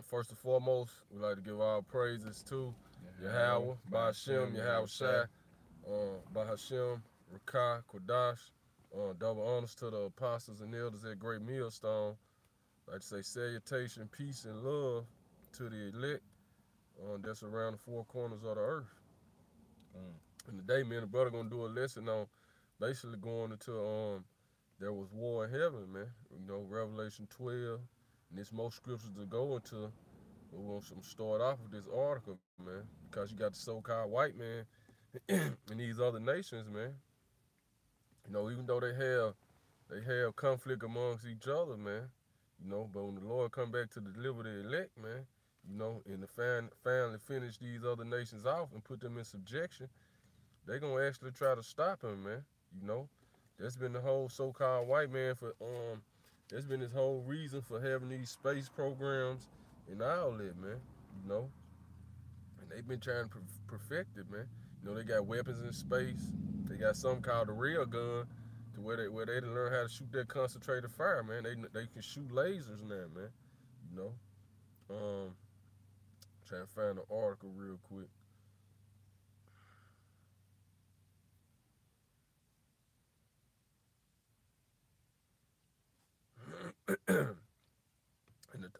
First and foremost, we like to give our praises to Yahweh, Ba'Hashem, Yahweh Shai, Ba'Hashem, Rakah, Kodash. Double honors to the apostles and elders at Great Millstone. Like to say salutation, peace, and love to the elect that's around the four corners of the earth. And today, me and the brother gonna do a lesson on basically going into there was war in heaven, man. You know, Revelation 12, and there's most scriptures to go into. But we want to start off with this article, man, because you got the so-called white man and these other nations, man. You know, even though they have conflict amongst each other, man. You know, but when the Lord come back to deliver the elect, man, you know, and the finally finish these other nations off and put them in subjection, they gonna actually try to stop him, man. You know, that's been the whole so-called white man for that's been his whole reason for having these space programs and all that, man. You know, and they've been trying to perfect it, man. You know, they got weapons in space. They got something called the rail gun, to where they learn how to shoot that concentrated fire, man. They can shoot lasers now, man. You know, trying to find an article real quick.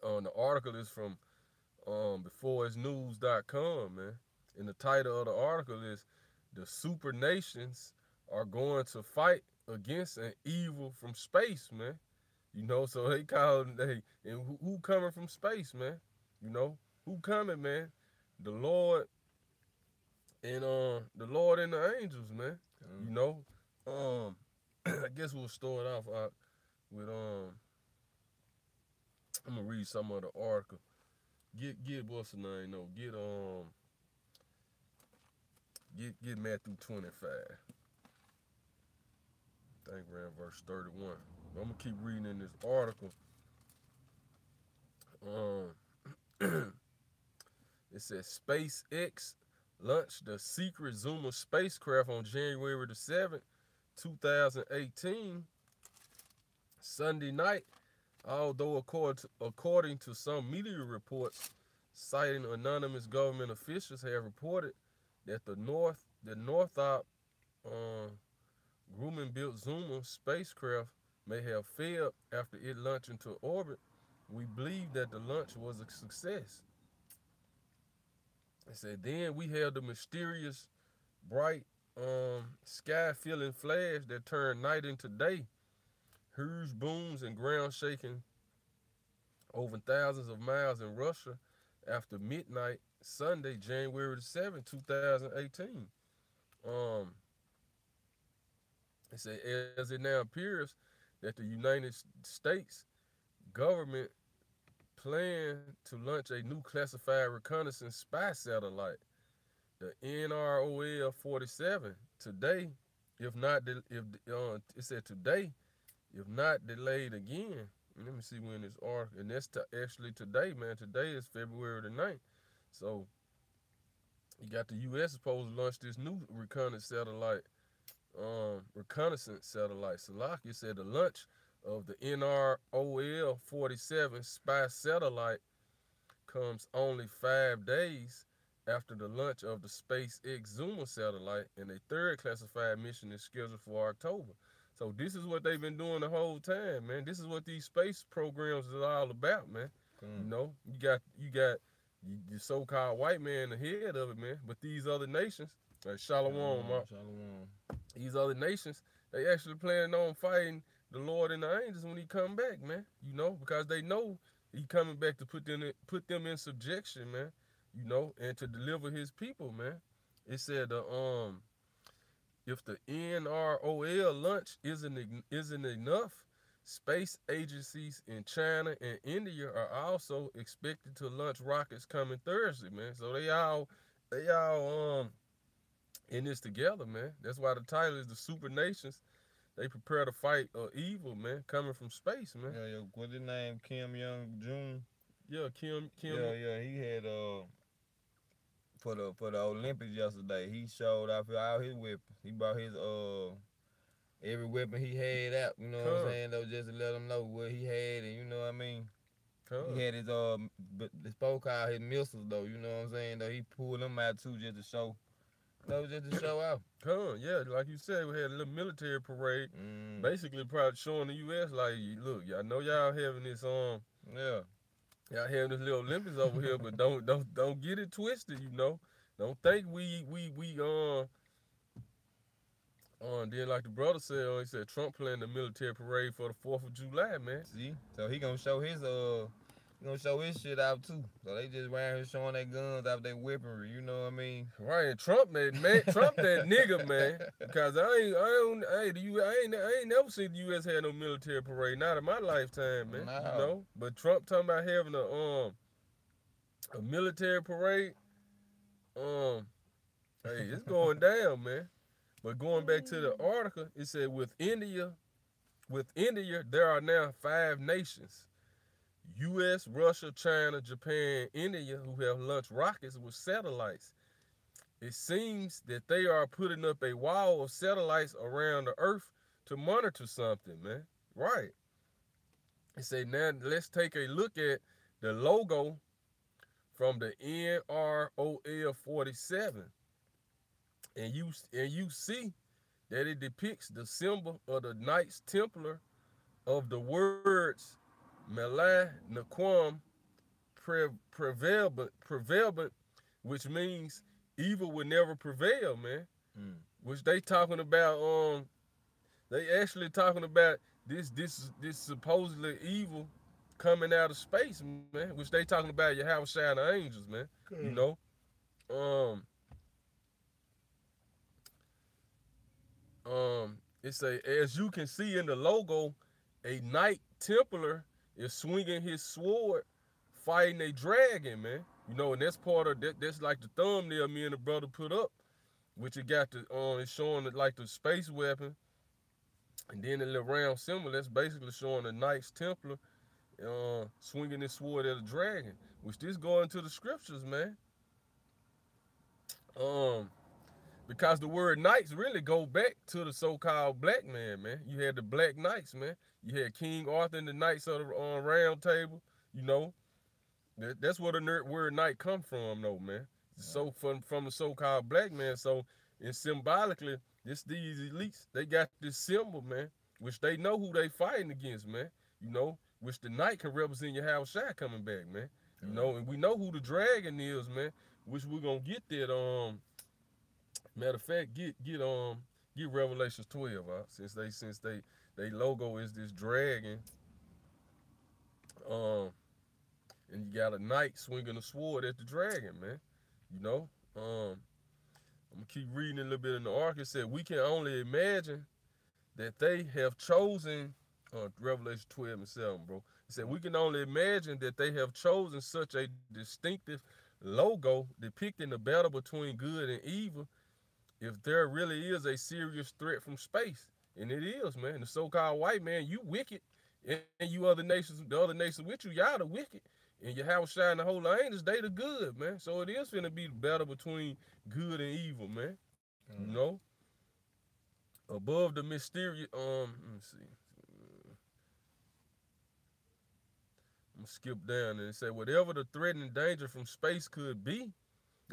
And the article is from beforeisnews.com, man. And the title of the article is "The Super Nations Are Going to Fight Against an Evil from Space," man. You know, so they call they and who coming from space, man? You know, who coming, man? The Lord and the angels, man. You know, I guess we'll start off with I'm gonna read some of the article. Get what's the name? No, get Matthew 25. I think around verse 31. I'm gonna keep reading in this article. It says SpaceX launched the secret Zuma spacecraft on January the 7th, 2018, Sunday night. Although according to some media reports citing anonymous government officials have reported that the Northrop Grumman-built Zuma spacecraft may have failed after it launched into orbit, we believe that the launch was a success. It said, then we have the mysterious, bright, sky-filling flash that turned night into day. Huge booms and ground shaking over thousands of miles in Russia after midnight Sunday, January the 7th, 2018. Um, it said, as it now appears that the United States government planned to launch a new classified reconnaissance spy satellite, the NROL 47, today, if not, if it said today, if not delayed again. Let me see when this article, and that's actually today, man. Today is February the 9th. So you got the U.S. supposed to launch this new reconnaissance satellite. Salaki said the launch of the NROL 47 spy satellite comes only 5 days after the launch of the SpaceX Zuma satellite, and a third classified mission is scheduled for October. So this is what they've been doing the whole time, man. This is what these space programs is all about, man. You know, you got the so-called white man ahead of it, man. But these other nations, like Shalom, these other nations, they actually planning on fighting the Lord and the angels when he come back, man. You know, because they know he coming back to put them in subjection, man. You know, and to deliver his people, man. It said if the NROL launch isn't enough, space agencies in China and India are also expected to launch rockets coming Thursday, man. So they all in this together, man. That's why the title is the Super Nations. They prepare to fight evil, man, coming from space, man. Yeah. What's his name? Kim Young Jun. Yeah, Kim. Yeah. He had for the Olympics yesterday. He showed off all his weapons. He brought his every weapon he had out. You know what I'm saying? Though, just to let them know what he had, and you know what I mean. He had his the spoke out his missiles though. You know what I'm saying? Though he pulled them out too just to show. That was just to show out. Yeah, like you said, we had a little military parade, basically probably showing the U.S. like, look, y'all know y'all having this yeah, y'all having this little Olympics over here, but don't get it twisted, you know. Don't think then like the brother said, he said Trump planned the military parade for the 4th of July, man. See, so he gonna show his shit out too. So they just around here showing their guns out their weaponry. You know what I mean? Right, and Trump that nigga, man. Because I ain't never seen the U.S. have no military parade, not in my lifetime, man. No. You know, but Trump talking about having a military parade. Hey, it's going down, man. But going back to the article, it said with India, there are now 5 nations. U.S., Russia, China, Japan, India, who have launched rockets with satellites. It seems that they are putting up a wall of satellites around the Earth to monitor something, man. Right. It said, now let's take a look at the logo from the NROL 47. And you see that it depicts the symbol of the Knights Templar of the words Malay Naquam prevalent, which means evil will never prevail, man. Which they talking about, they actually talking about this supposedly evil coming out of space, man. Which they talking about your house shine the angels, man. You know, it's as you can see in the logo, a Knight Templar is swinging his sword, fighting a dragon, man. You know, and that's part of that. That's like the thumbnail me and the brother put up, which it got the it's showing it like the space weapon, and then the little round symbol that's basically showing the Knights Templar swinging his sword at a dragon, which this go into the scriptures, man. Because the word knights really go back to the so-called black man, man. You had the Black Knights, man. You had King Arthur and the Knights of the Round Table, you know. That's where the word knight come from, though, man. So from the so-called black man. So, and symbolically, these elites, they got this symbol, man, which they know who they fighting against, man. You know, which the knight can represent your house shot coming back, man. You know, and we know who the dragon is, man, which we're gonna get that, matter of fact, get Revelations 12 out, since they logo is this dragon. And you got a knight swinging a sword at the dragon, man. You know, I'm gonna keep reading a little bit in the ark. It said, we can only imagine that they have chosen, Revelation 12 and 7, bro. It said, we can only imagine that they have chosen such a distinctive logo depicting the battle between good and evil, if there really is a serious threat from space. And it is, man. The so-called white man, you wicked, and you other nations, the other nations with you, y'all the wicked. And your house shine the whole angels, they the good, man. So it is finna be the battle between good and evil, man. You know? Above the mysterious, let me see. I'm gonna skip down and say whatever the threat and danger from space could be.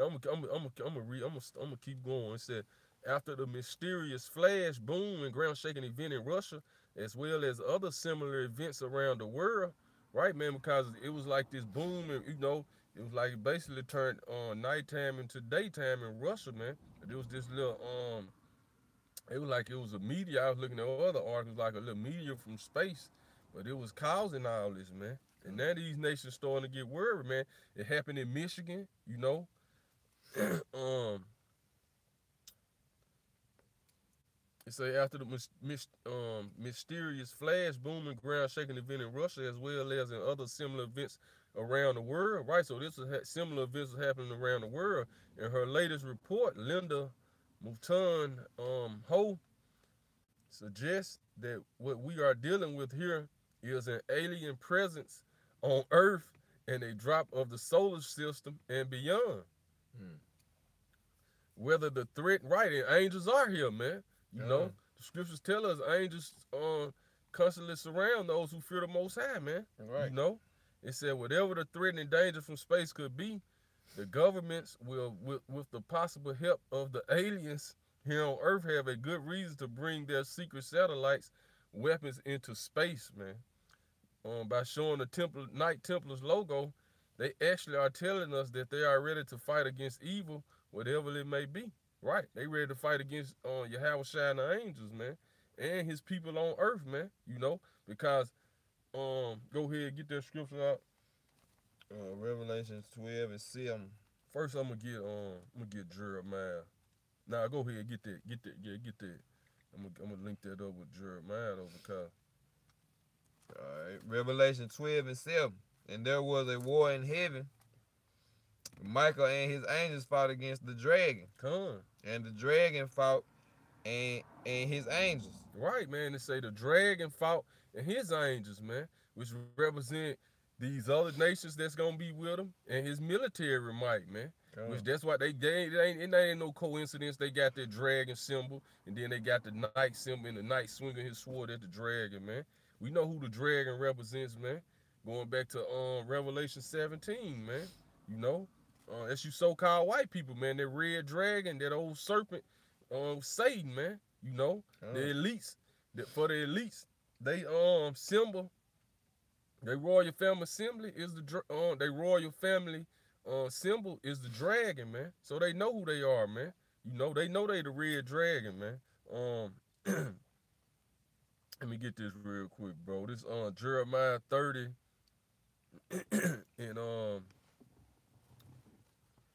I'm gonna keep going. It said, after the mysterious flash, boom, and ground-shaking event in Russia, as well as other similar events around the world, right, man? Because it was like this boom, and you know, it was like it basically turned nighttime into daytime in Russia, man. There was this little it was like it was a meteor. I was looking at other articles, like a little meteor from space, but it was causing all this, man. And now these nations starting to get worried, man. It happened in Michigan, you know. It say after the mysterious flash boom and ground shaking event in Russia, as well as in other similar events around the world, right? So this is similar events happening around the world. In her latest report, Linda Moulton Ho suggests that what we are dealing with here is an alien presence on Earth and a drop of the solar system and beyond. Whether the threat, right, and angels are here, man. You know, the scriptures tell us angels constantly surround those who fear the Most High, man. Right. You know, It said whatever the threat and danger from space could be, the governments will, with the possible help of the aliens here on Earth, have a good reason to bring their secret satellites, weapons into space, man. By showing the Knight Templars logo, they actually are telling us that they are ready to fight against evil, whatever it may be. Right? They ready to fight against Yahweh Shai and the angels, man, and his people on Earth, man. Because go ahead and get that scripture out. Revelations 12 and 7. First, I'm gonna get Jeremiah. Nah, go ahead, get that. Get that. I'm gonna link that up with Jeremiah though, because. All right, Revelation 12 and 7. And there was a war in heaven. Michael and his angels fought against the dragon. And the dragon fought and his angels. Right, man. They say the dragon fought and his angels, man, which represent these other nations that's gonna be with him and his military might, man. Which that's why it ain't no coincidence. They got that dragon symbol, and then they got the knight symbol, and the knight swinging his sword at the dragon, man. We know who the dragon represents, man. Going back to Revelation 17, man. That's you so-called white people, man. That red dragon, that old serpent, Satan, man. The elites. For the elites, they symbol. Their royal family assembly is they royal family symbol is the dragon, man. So they know who they are, man. They know they the red dragon, man. Let me get this real quick, bro. This Jeremiah 30 and I'm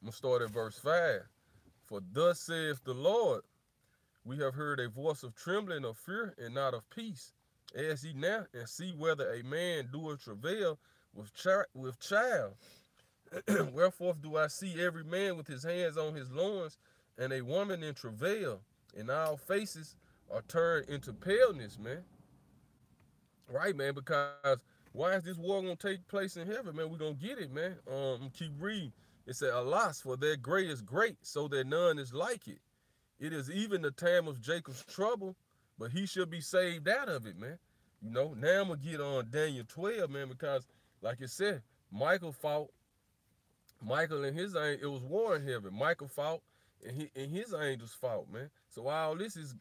gonna start at verse 5. For thus saith the Lord, we have heard a voice of trembling, of fear, and not of peace. Ask ye now, and see whether a man doeth travail with child. Wherefore do I see every man with his hands on his loins, and a woman in travail, and all faces are turned into paleness, man. Right, man, because why is this war gonna take place in heaven, man? We're gonna get it, man. Keep reading. It said, alas, for their great is great, so that none is like it. It is even the time of Jacob's trouble, but he shall be saved out of it, man. Now I'm gonna get on Daniel 12, man, because like it said, Michael and his angels, it was war in heaven. Michael fought and his angels fought, man. So all this is,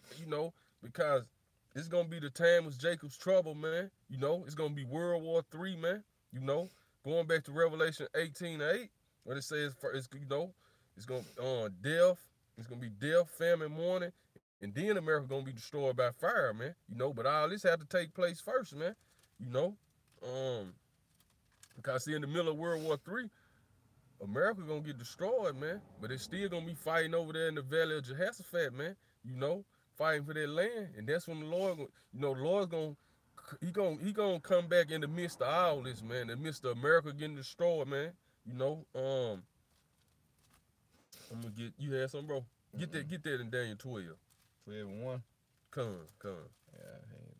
because it's gonna be the time of Jacob's trouble, man. It's gonna be World War III, man. Going back to Revelation 18:8, what it says, it's gonna death. It's gonna be death, famine, mourning, and then America gonna be destroyed by fire, man. But all this had to take place first, man. Because see, in the middle of World War III, America gonna get destroyed, man. But it's still gonna be fighting over there in the Valley of Jehoshaphat, man. Fighting for that land, and that's when the Lord, the Lord's gonna come back in the midst of all this, man. In the midst of America getting destroyed, man. I'm gonna get you had something, bro. Get that in Daniel 12. 12 and 1. Come. Yeah, I hate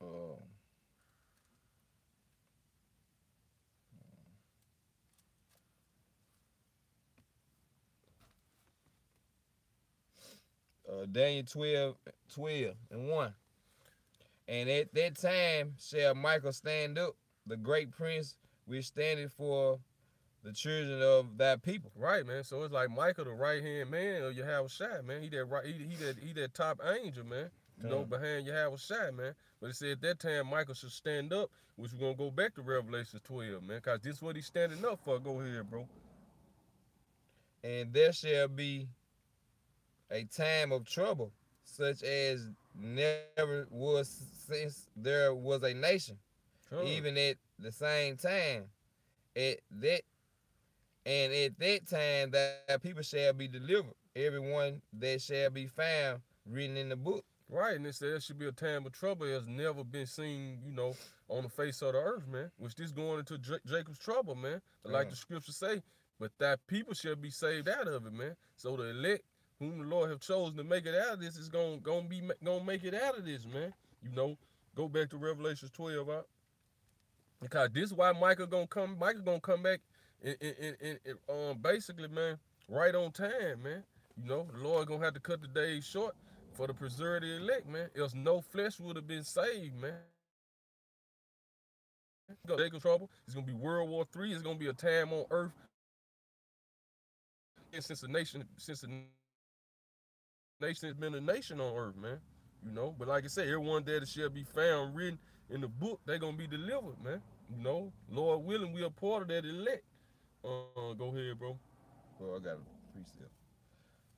it. Daniel 12 and 1. And at that time shall Michael stand up, the great prince, which standeth for the children of thy people. Right, man. So it's like Michael, the right hand man of Yahweh Shai, man. He that top angel, man. Behind Yahweh Shai, man. But it said at that time Michael should stand up, which we're gonna go back to Revelation 12, man. Cause this is what he's standing up for. Go ahead, bro. And there shall be a time of trouble, such as never was since there was a nation, even at the same time. At that time, that people shall be delivered, everyone that shall be found written in the book. Right, and it says there should be a time of trouble that has never been seen, on the face of the earth, man. Which this going into Jacob's trouble, man. Like the scriptures say, but that people shall be saved out of it, man. So the elect, whom the Lord have chosen to make it out of this, is gonna make it out of this, man. Go back to Revelation 12 out. Because this is why Michael gonna come back and basically, man, right on time, man. The Lord gonna have to cut the days short for the preserve the elect, man. Else no flesh would have been saved, man. Jacob's trouble. It's gonna be World War III. It's gonna be a time on earth. And since the nation has been a nation on earth, man. You know, but like I said, everyone that shall be found written in the book, they're gonna be delivered, man. You know, Lord willing, we are part of that elect. Go ahead, bro. Well, I got a precept.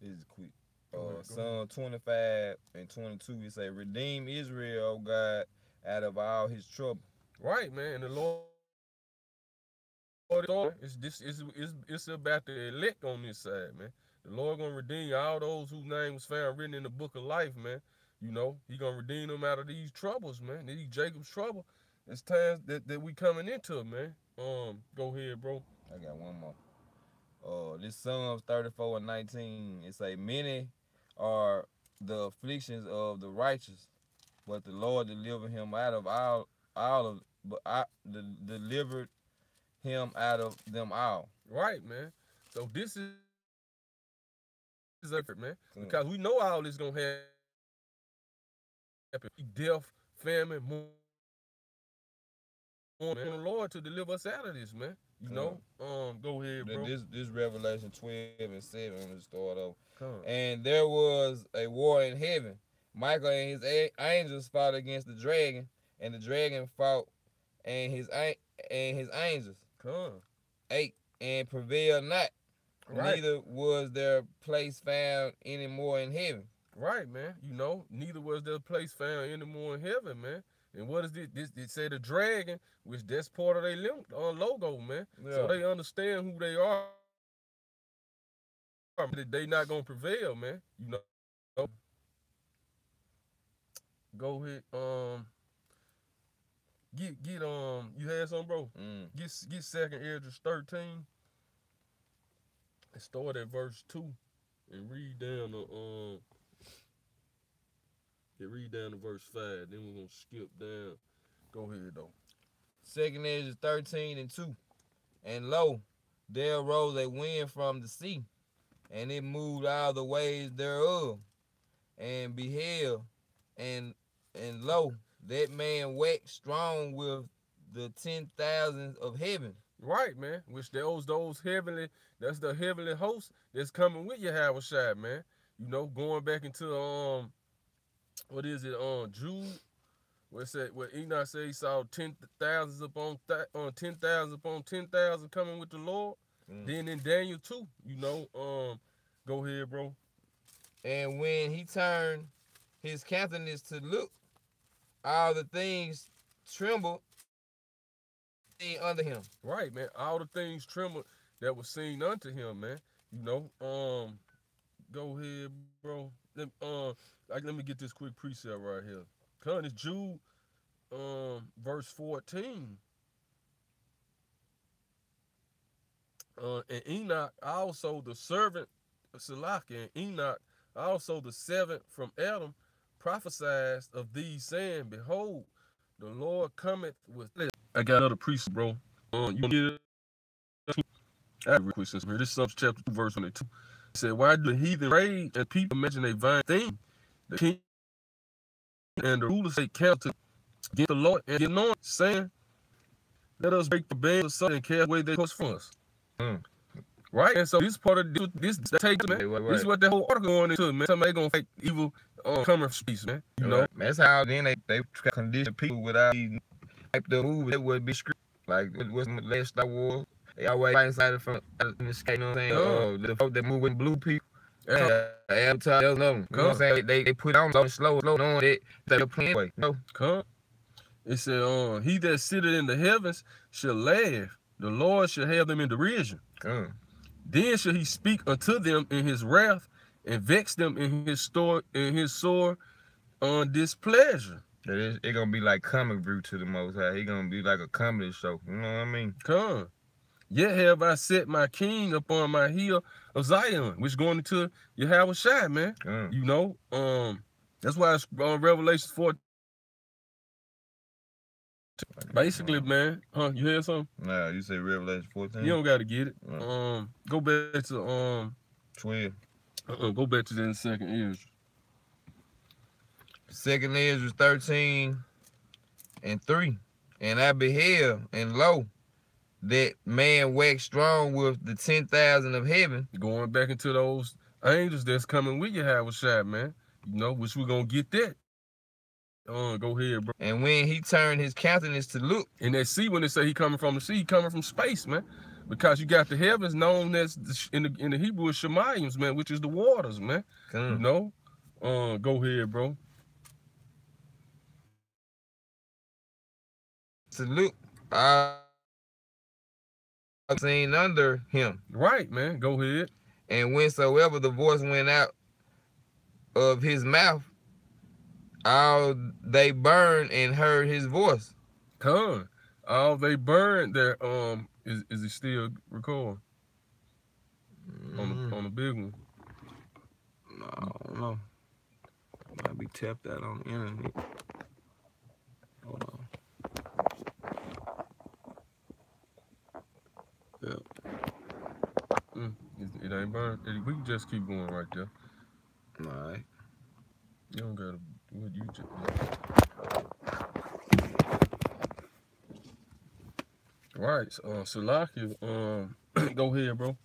This is quick. Psalm 25 and 22, it say, redeem Israel, O God, out of all his trouble. Right, man. And the Lord, it's about the elect on this side, man. The Lord gonna redeem all those whose name was found written in the book of life, man. You know, he gonna redeem them out of these troubles, man. These Jacob's trouble. It's times that we coming into, man. Go ahead, bro. I got one more. This Psalms 34 and 19, it say, many are the afflictions of the righteous, but the Lord delivered him out of delivered him out of them all. Right, man. So this is effort, man, because we know all this gonna happen. Death, famine, more. Man, the Lord to deliver us out of this, man. You know, go ahead, bro. This Revelation 12 and 7 to start off. And there was a war in heaven. Michael and his angels fought against the dragon, and the dragon fought and his angels. 8 and prevailed not. Right. Neither was their place found anymore in heaven. Right, man. You know, neither was their place found anymore in heaven, man. And what is this? It say the dragon, which that's part of their logo, man. Yeah. So they understand who they are. They not gonna prevail, man. You know. Go ahead. Get you had something, bro? Get 2nd Esdras 13. And start at verse 2 and read down to verse 5. Then we're gonna skip down. Go ahead though. 2nd Esdras 13 and 2. And lo, there arose a wind from the sea, and it moved all the waves thereof, and beheld, and lo, that man waxed strong with the 10,000 of heaven. Right, man. Which those heavenly, that's the heavenly host that's coming with Yahushua, man. You know, going back into what is it? Jude. Where Enoch said he saw 10,000 upon 10,000 upon 10,000 coming with the Lord. Then in Daniel 2, you know, go ahead, bro. And when he turned his countenance to look, all the things trembled under him. Right, man. All the things trembled that was seen unto him, man. You know, go ahead, bro. Let me get this quick precept right here. It's Jude, verse 14. And Enoch, also the servant of Salaki, and Enoch, also the seventh from Adam, prophesied of these, saying, behold, the Lord cometh with... I got another precept, bro. You get it? I have a real quick sense here. This is Psalms chapter 2, verse 22. It said, why do the heathen rage and people imagine a vain thing? The king and the rulers take counsel against the Lord and get anointed, saying, let us break the bands of something and cast away their course from us. Right? And so this part of this takes, man. This is what the whole article going into, man. Somebody gonna fight evil coming from peace, man. You know? That's how then they condition people without these type of movies that would be scripted. Like what's the last Star Wars? They always fight inside from the sky, you know what I'm saying? The folk that move with blue people. Yeah, Avatar, you know what I'm saying? They put on slow, knowing that they're playing way. No. It said, he that sitteth in the heavens shall laugh. The Lord shall have them in derision. Then shall he speak unto them in his wrath, and vex them in his sore displeasure. It's gonna be like comic view to the Most High. He gonna be like a comedy show. You know what I mean? Yet have I set my king upon my hill of Zion, which going into Yahushua, man. You know, that's why it's Revelation 4. Basically, man, you hear something? Nah, you say Revelation 14. You don't gotta get it. Go back to 12. Go back to that 2nd Esdras. 2nd Esdras 13 and 3. And I beheld, and lo, that man waxed strong with the 10,000 of heaven. Going back into those angels that's coming with you, Yahushua, man. You know, which we gonna get that. Go ahead, bro. And when he turned his countenance to look. And that sea, when they say he coming from the sea, he coming from space, man. Because you got the heavens known as, in the Hebrew, is Shemayim, man, which is the waters, man. You know? Go ahead, bro. To look, I seen under him. Right, man. Go ahead. And whensoever the voice went out of his mouth, all they burned and heard his voice. All they burned there. Is he still recording? On the big one? No, I don't know. Might be tapped out on the internet. Hold on. Yeah. It ain't burned. We can just keep going right there. All right. You don't gotta. What you just. Right. Salaki. Go ahead, bro.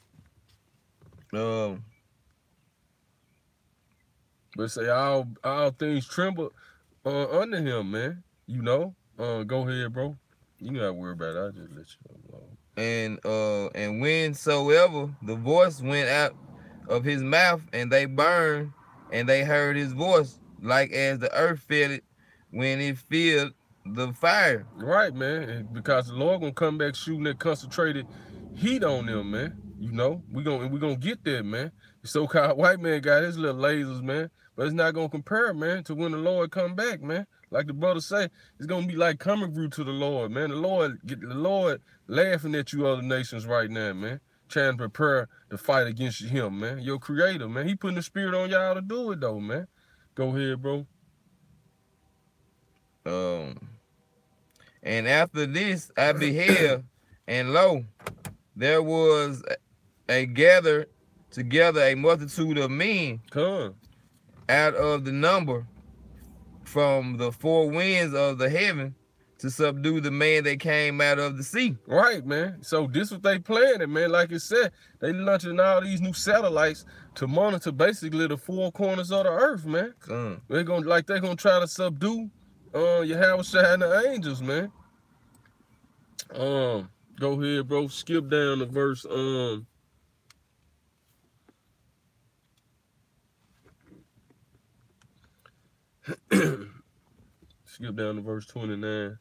But say all things tremble under him, man. You know. Go ahead, bro. You gotta worry about it. I just let you know. And whensoever the voice went out of his mouth, and they burned, and they heard his voice, like as the earth felt it when it filled the fire. Right, man. And because the Lord gonna come back shooting that concentrated heat on them, man. You know, we gonna get there, man. The so-called white man got his little lasers, man, but it's not gonna compare, man, to when the Lord come back, man. Like the brother say, it's gonna be like coming through to the Lord, man. The Lord laughing at you other nations right now, man. Trying to prepare to fight against him, man. Your creator, man. He putting the spirit on y'all to do it though, man. Go ahead, bro. And after this I beheld, and lo, there was a gathered together a multitude of men out of the number from the four winds of the heaven to subdue the man that came out of the sea. Right, man. So this what they planning, man. Like it said, they launching all these new satellites to monitor basically the four corners of the earth, man. They're gonna try to subdue Yahushua and the angels, man. Go ahead, bro. Skip down to verse skip down to verse 29.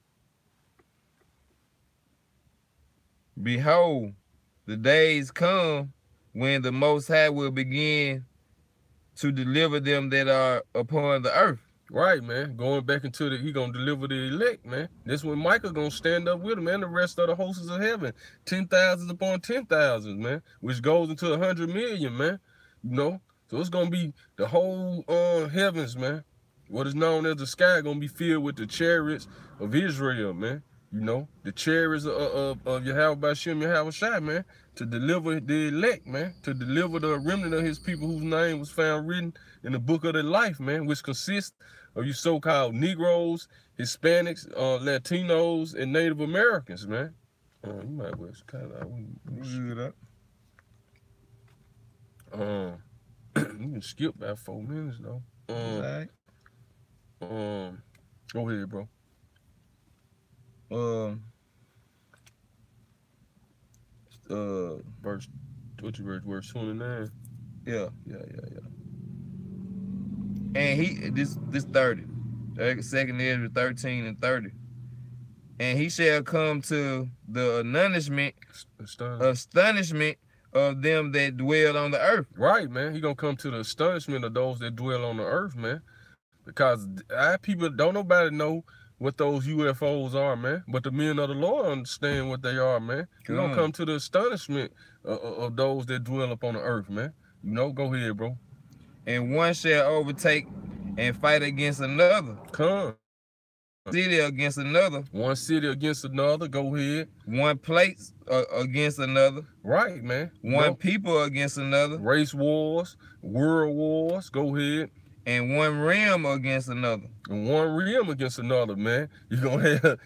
Behold, the days come when the Most High will begin to deliver them that are upon the earth. Right, man. Going back into he gonna deliver the elect, man. This when Michael gonna stand up with him and the rest of the hosts of heaven. 10,000 upon 10,000, man. Which goes into 100 million, man. You know? So it's gonna be the whole heavens, man. What is known as the sky gonna be filled with the chariots of Israel, man. You know, the chariots of Yahushua, man, to deliver the elect, man, to deliver the remnant of his people whose name was found written in the book of the life, man, which consists of you so-called Negroes, Hispanics, Latinos, and Native Americans, man. You might well kind of you can skip about 4 minutes though. Right. Go ahead, bro. Verse 29. Yeah. And he this 30. Second is 13 and 30. And he shall come to the astonishment of them that dwell on the earth. Right, man. He gonna come to the astonishment of those that dwell on the earth, man. Because people don't nobody know what those UFOs are, man. But the men of the Lord understand what they are, man. He gonna come to the astonishment of those that dwell upon the earth, man. You know, go ahead, bro. And one shall overtake and fight against another. City against another. One city against another. Go ahead. One place against another. Right, man. One people against another. Race wars, world wars. Go ahead. And one rim against another. And one rim against another, man. You gonna have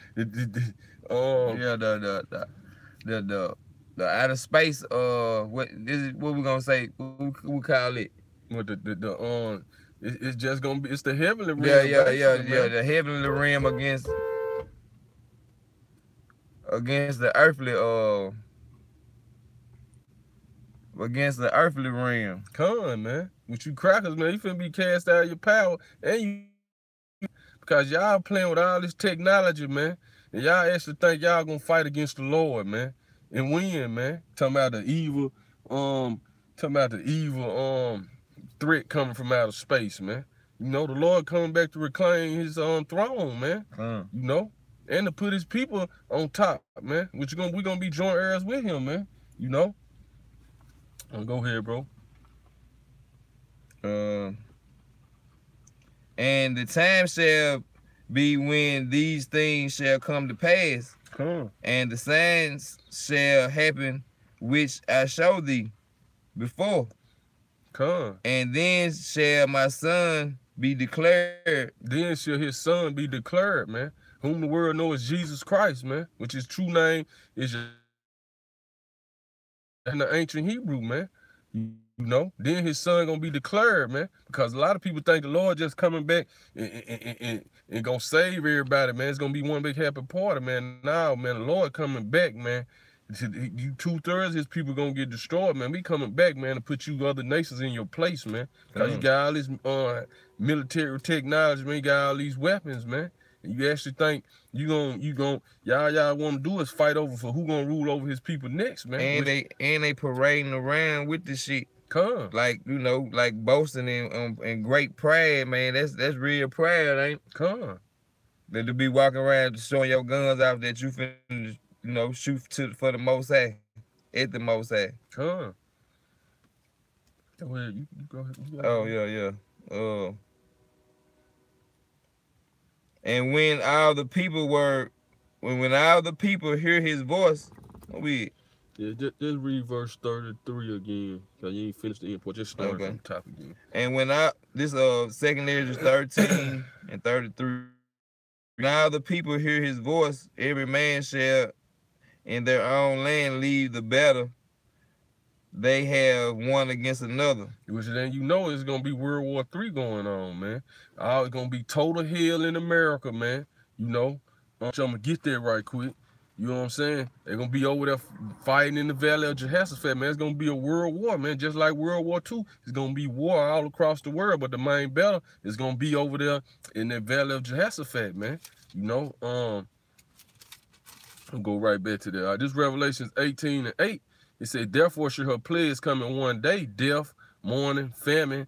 yeah, the outer space. What we gonna say? We call it? What it's just gonna be. It's the heavenly rim. Yeah. The heavenly rim against the earthly. Against the earthly rim. Come on, man. With you crackers, man, you finna be cast out of your power, and you because y'all playing with all this technology, man, and y'all actually think y'all gonna fight against the Lord, man, and win, man. Talking about the evil, threat coming from outer space, man. You know, the Lord coming back to reclaim his throne, man. You know, and to put his people on top, man. Which we gonna be joint heirs with him, man. You know. Go ahead, bro. And the time shall be when these things shall come to pass, and the signs shall happen which I show thee before. And then shall my son be declared. Then shall his son be declared, man. Whom the world knows is Jesus Christ, man. Which his true name is in the ancient Hebrew, man. You know, then his son gonna be declared, man. Because a lot of people think the Lord just coming back and gonna save everybody, man. It's gonna be one big happy party, man. Now, man, the Lord coming back, man. You 2/3 of his people gonna get destroyed, man. We coming back, man, to put you other nations in your place, man. Because you got all this military technology, man. You got all these weapons, man. And you actually think y'all want to do is fight over for who gonna rule over his people next, man. And they parading around with this shit. Like, you know, like boasting and great pride, man. That's real pride, ain't it? That to be walking around showing your guns off that you finna, you know, shoot for the Most High, at the Most High. Go ahead, you go ahead. Oh yeah. And when all the people hear his voice, just read verse 33 again, cause you ain't finished the import. Just start from the top again. And when this second is 13 and 33. Now the people hear his voice, every man shall in their own land leave the battle they have one against another. Which then you know it's gonna be World War III going on, man. It's gonna be total hell in America, man. You know, I'm gonna get there right quick. You know what I'm saying? They're gonna be over there fighting in the Valley of Jehoshaphat, man. It's gonna be a world war, man. Just like World War II, it's gonna be war all across the world, but the main battle is gonna be over there in the Valley of Jehoshaphat, man. You know, I'll go right back to that. This Revelations 18:8. It said, therefore shall her plagues come in one day, death, mourning, famine,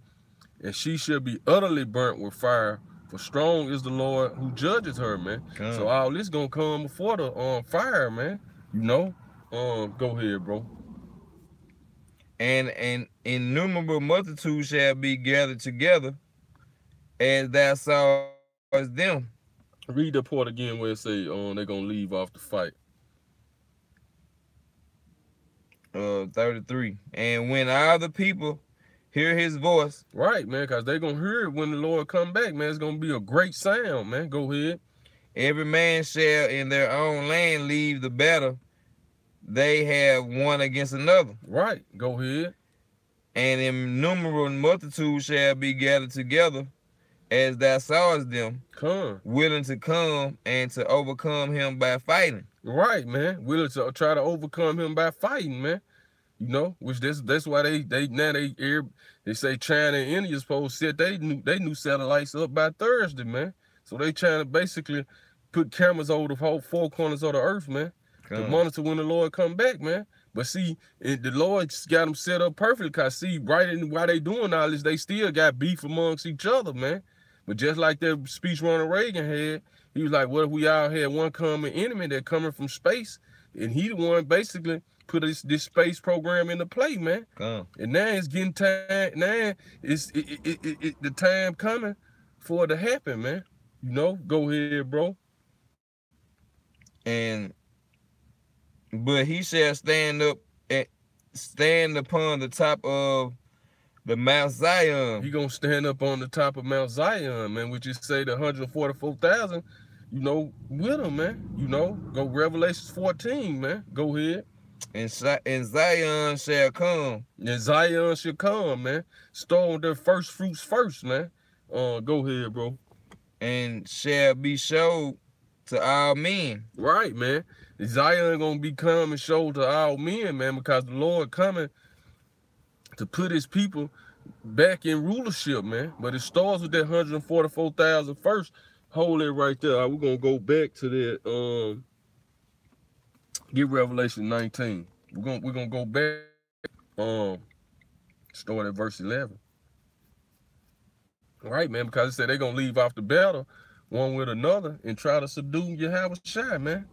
and she shall be utterly burnt with fire. For strong is the Lord who judges her, man. So all this gonna come before the fire, man. You know? Go ahead, bro. And an innumerable multitude shall be gathered together, as thou sawest them. Read the part again where it say they're gonna leave off the fight. 33. And when all the people hear his voice. Right, man, because they're going to hear it when the Lord come back, man. It's going to be a great sound, man. Go ahead. Every man shall in their own land leave the battle they have one against another. Right, go ahead. And innumerable multitudes shall be gathered together, as thou sawest them, willing to come and to overcome him by fighting. Right, man. Willing to try to overcome him by fighting, man. You know, which that's why they say China and India supposed to set they new satellites up by Thursday, man. So they trying to basically put cameras over the whole four corners of the earth, man, to monitor when the Lord come back, man. But see, the Lord got them set up perfectly, because see, while they doing all this, they still got beef amongst each other, man. But just like that speech Ronald Reagan had, he was like, what if we all had one common enemy that coming from space? And he the one basically put this space program into play, man. And now it's getting time. Now it's the time coming for it to happen, man. You know, go ahead, bro. But he shall stand upon the top of The Mount Zion. He gonna stand up on the top of Mount Zion, man, which is say the 144,000, you know, with him, man. You know, go Revelations 14, man. Go ahead. And Zion shall come. And Zion shall come, man. Store their first fruits first, man. Go ahead, bro. And shall be showed to all men. Right, man. Zion gonna be coming showed to all men, man, because the Lord coming to put his people back in rulership, man. But it starts with that 144,000 first. Hold it right there. We're gonna go back to that. Get Revelation 19. We're gonna go back. Start at verse 11. Right, man, because it said they're gonna leave off the battle one with another and try to subdue Yahushua, man.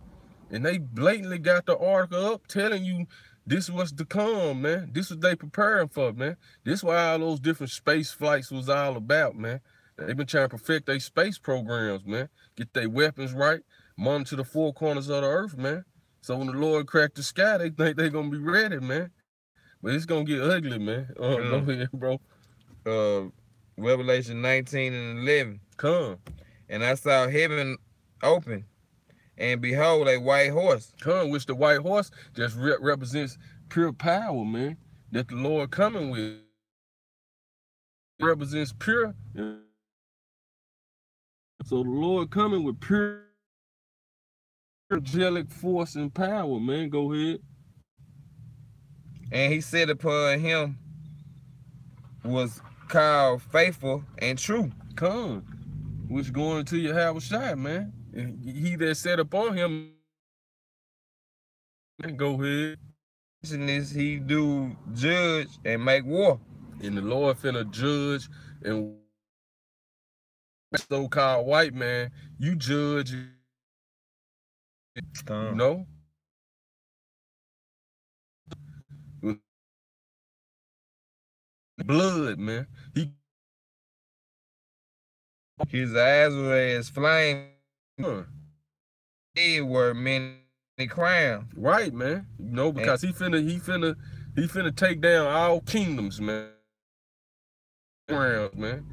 And they blatantly got the article up telling you this was to come, man. This was they preparing for, man. This why all those different space flights was all about, man. They've been trying to perfect their space programs, man. Get their weapons right, monitor the four corners of the earth, man. So when the Lord cracked the sky, they think they're gonna be ready, man. But it's gonna get ugly, man. Go ahead, bro. Revelation 19 and 11. Come. And I saw heaven open, and behold, a white horse. Come, which the white horse just represents pure power, man. That the Lord coming with. Represents pure. So the Lord coming with pure angelic force and power, man. Go ahead. And he said upon him was called faithful and true. Come, which going to Yahushua, man. And he that set upon him, go ahead. Is he do judge and make war. And the Lord finna judge and so-called white man, you judge, you know? With blood, man. His eyes were as flame. They were many crowns. Right, man. You know, because he finna take down all kingdoms, man. Crowns, man.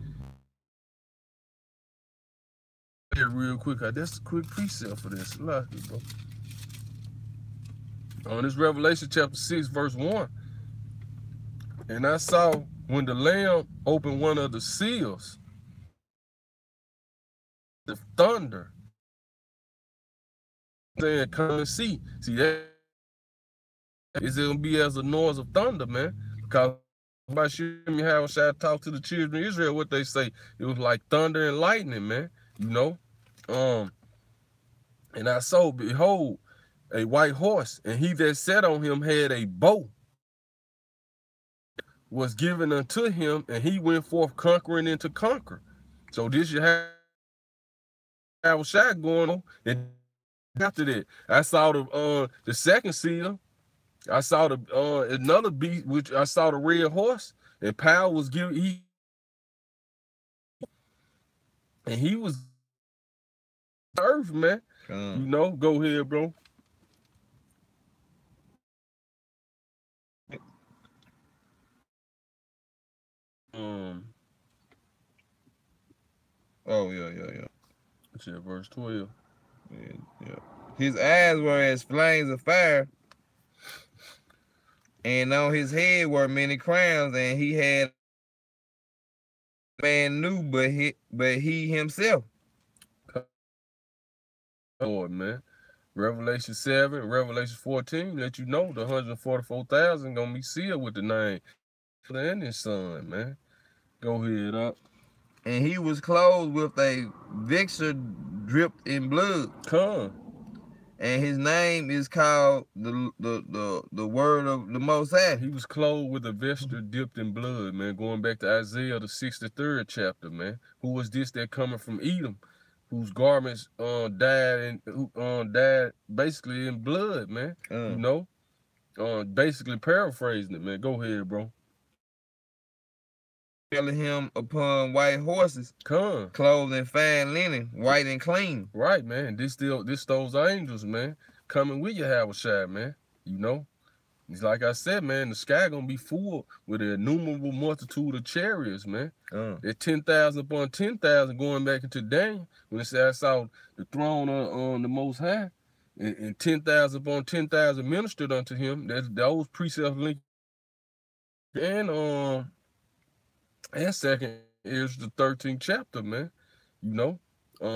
Here real quick, that's a quick precept for this. Look, bro. On this Revelation chapter 6, verse 1. And I saw when the Lamb opened one of the seals, the thunder. Saying, come and see. See, that is gonna be as a noise of thunder, man. Because by showing me how I talk to the children of Israel, what they say, it was like thunder and lightning, man. You know? And I saw, behold, a white horse, and he that sat on him had a bow, was given unto him, and he went forth conquering and to conquer. So this you have a shot going on. And after that, I saw the second seal. I saw the another beast, which I saw the red horse, and power was given. He was earth, man. You know, go ahead, bro. Oh yeah. That's it, verse 12. Yeah. His eyes were as flames of fire, and on his head were many crowns, and he had man knew but he himself. Lord, man. Revelation 7, Revelation 14, let you know the 144,000 gonna be sealed with the name and his son, man. Go ahead up. And he was clothed with a vesture dripped in blood. Come. And his name is called the word of the Most High. He was clothed with a vesture dipped in blood, man. Going back to Isaiah, the 63rd chapter, man. Who was this that coming from Edom, whose garments died basically in blood, man. You know, basically paraphrasing it, man. Go ahead, bro. Telling him upon white horses, clothed in fine linen, white and clean. Right, man. This those angels, man, coming with Yahushua, man. You know, It's like I said, man, the sky gonna be full with an innumerable multitude of chariots, man. That 10,000 upon 10,000 going back into Daniel when it said I saw the throne on the Most High, and 10,000 upon 10,000 ministered unto him. Those precepts linked. And second is the 13th chapter, man. You know,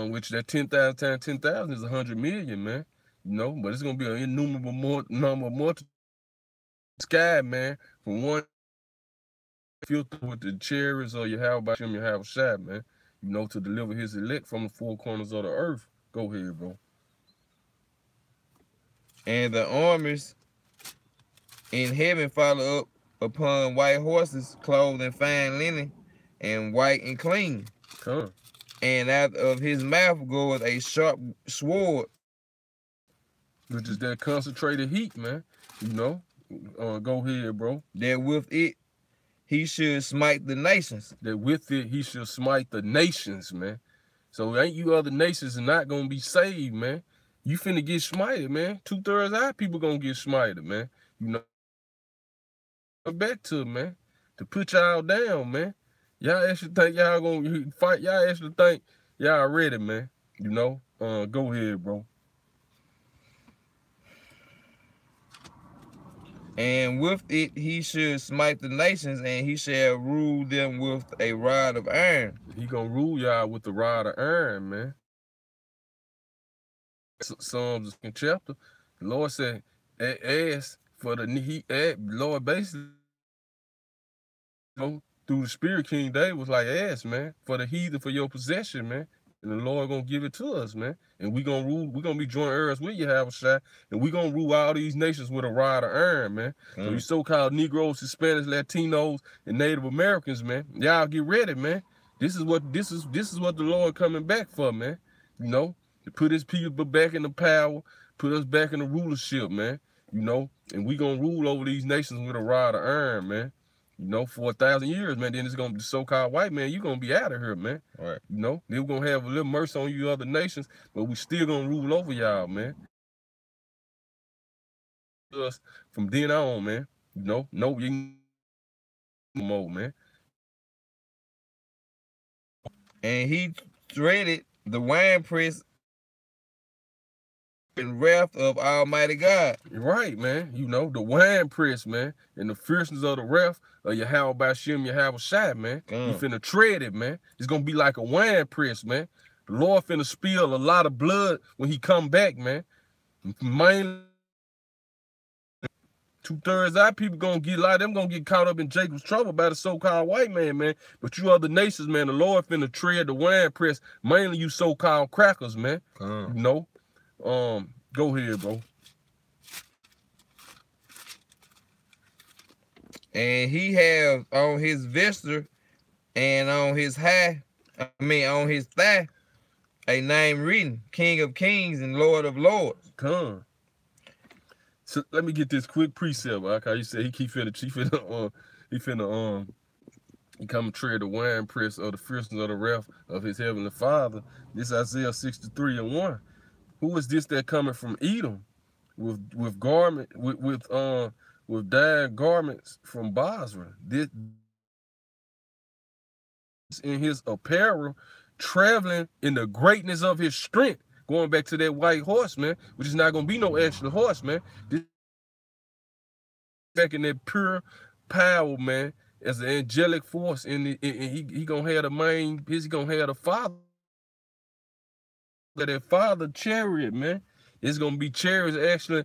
which that 10,000 times 10,000 is 100 million, man. You know, but it's gonna be an innumerable number of multitude. Sky, man, from one filter with the chariots or Yahweh Shai, man, you know, to deliver his elect from the four corners of the earth. Go ahead, bro. And the armies in heaven follow up upon white horses, clothed in fine linen, and white and clean. And out of his mouth goeth a sharp sword, which is that concentrated heat, man. You know. Go ahead, bro. That with it he should smite the nations. That with it he should smite the nations, man. So ain't you other nations are not gonna be saved, man. You finna get smited, man. 2/3 of our people gonna get smited, man. You know. Back to it, man. To put y'all down, man. Y'all actually think y'all gonna fight. Y'all actually think y'all ready, man. You know. Go ahead, bro. And with it he should smite the nations, and he shall rule them with a rod of iron. He gonna rule y'all with the rod of iron, man. Psalms chapter, the Lord said, ask for the Lord basically, you know, through the Spirit, King David was like, ask, man, for the heathen for your possession, man. And the Lord gonna give it to us, man. And we gonna rule, we gonna be joint heirs with Yahweh Shai, and we gonna rule all these nations with a rod of iron, man. So you so-called Negroes, Hispanics, Latinos, and Native Americans, man, y'all get ready, man. This is what the Lord coming back for, man. You know, to put his people back in the power, put us back in the rulership, man. You know, and we gonna rule over these nations with a rod of iron, man. You know, for 1,000 years, man. Then it's gonna be so-called white man. You gonna be out of here, man. Right. You know, then we're gonna have a little mercy on you other nations, but we still gonna rule over y'all, man. Us from then on, man. You know, no more, man. And he threaded the winepress in wrath of Almighty God. Right, man. You know, the winepress, man, and the fierceness of the wrath of Yahweh Bashim, Yahweh Shai, man. He finna tread it, man. It's gonna be like a winepress, man. The Lord finna spill a lot of blood when he come back, man. Mainly 2/3 of our people gonna get, a lot of them gonna get caught up in Jacob's trouble by the so-called white man, man. But you other nations, man, the Lord finna tread the winepress, mainly you so-called crackers, man. You know? Go ahead, bro. And he have on his vesture and on his thigh, a name written, King of Kings and Lord of Lords. So let me get this quick precept. Like how you said, he finna come tread the winepress of the fierceness of the wrath of his heavenly Father. This Isaiah 63:1. Who is this that coming from Edom with dyed garments from Basra? This in his apparel, traveling in the greatness of his strength. Going back to that white horse, man, which is not gonna be no actual horse, man. This back in that pure power, man, as an angelic force, and he gonna have the main. He's gonna have the Father. That Father chariot, man. It's gonna be chariots actually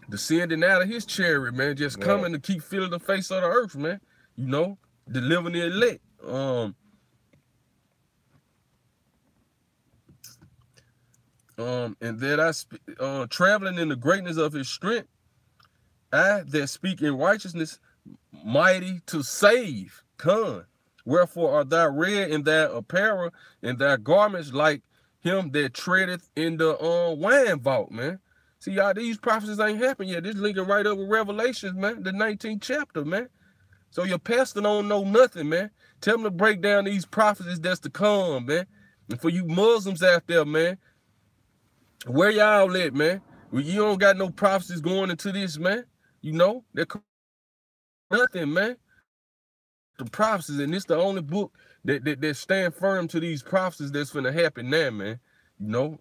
descending out of his chariot, man, just coming to keep filling the face of the earth, man. You know, delivering the elect. And that traveling in the greatness of his strength, I that speak in righteousness, mighty to save. Wherefore art thou red in thy apparel and thy garments like him that treadeth in the wine vault, man. See, y'all, these prophecies ain't happened yet. This linking right up with Revelations, man, the 19th chapter, man. So your pastor don't know nothing, man. Tell him to break down these prophecies that's to come, man. And for you Muslims out there, man, where y'all at, man? You don't got no prophecies going into this, man. You know, they're nothing, man. The prophecies, and it's the only book that stand firm to these prophecies that's finna happen now, man. You know,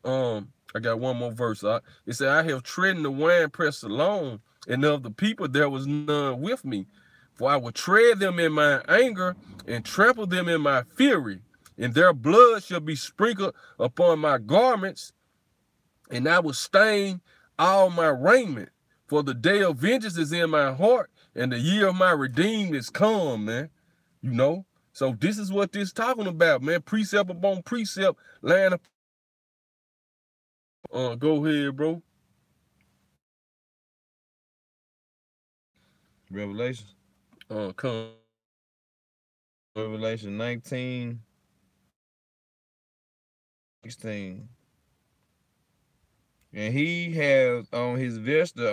I got one more verse. It said, I have trodden the winepress alone, and of the people there was none with me. For I will tread them in my anger and trample them in my fury, and their blood shall be sprinkled upon my garments, and I will stain all my raiment. For the day of vengeance is in my heart, and the year of my redeemed is come, man. You know? So this is what this talking about, man. Precept upon precept, line up. Go ahead, bro. Revelation. Come. Revelation 19:16. And he has on his vesture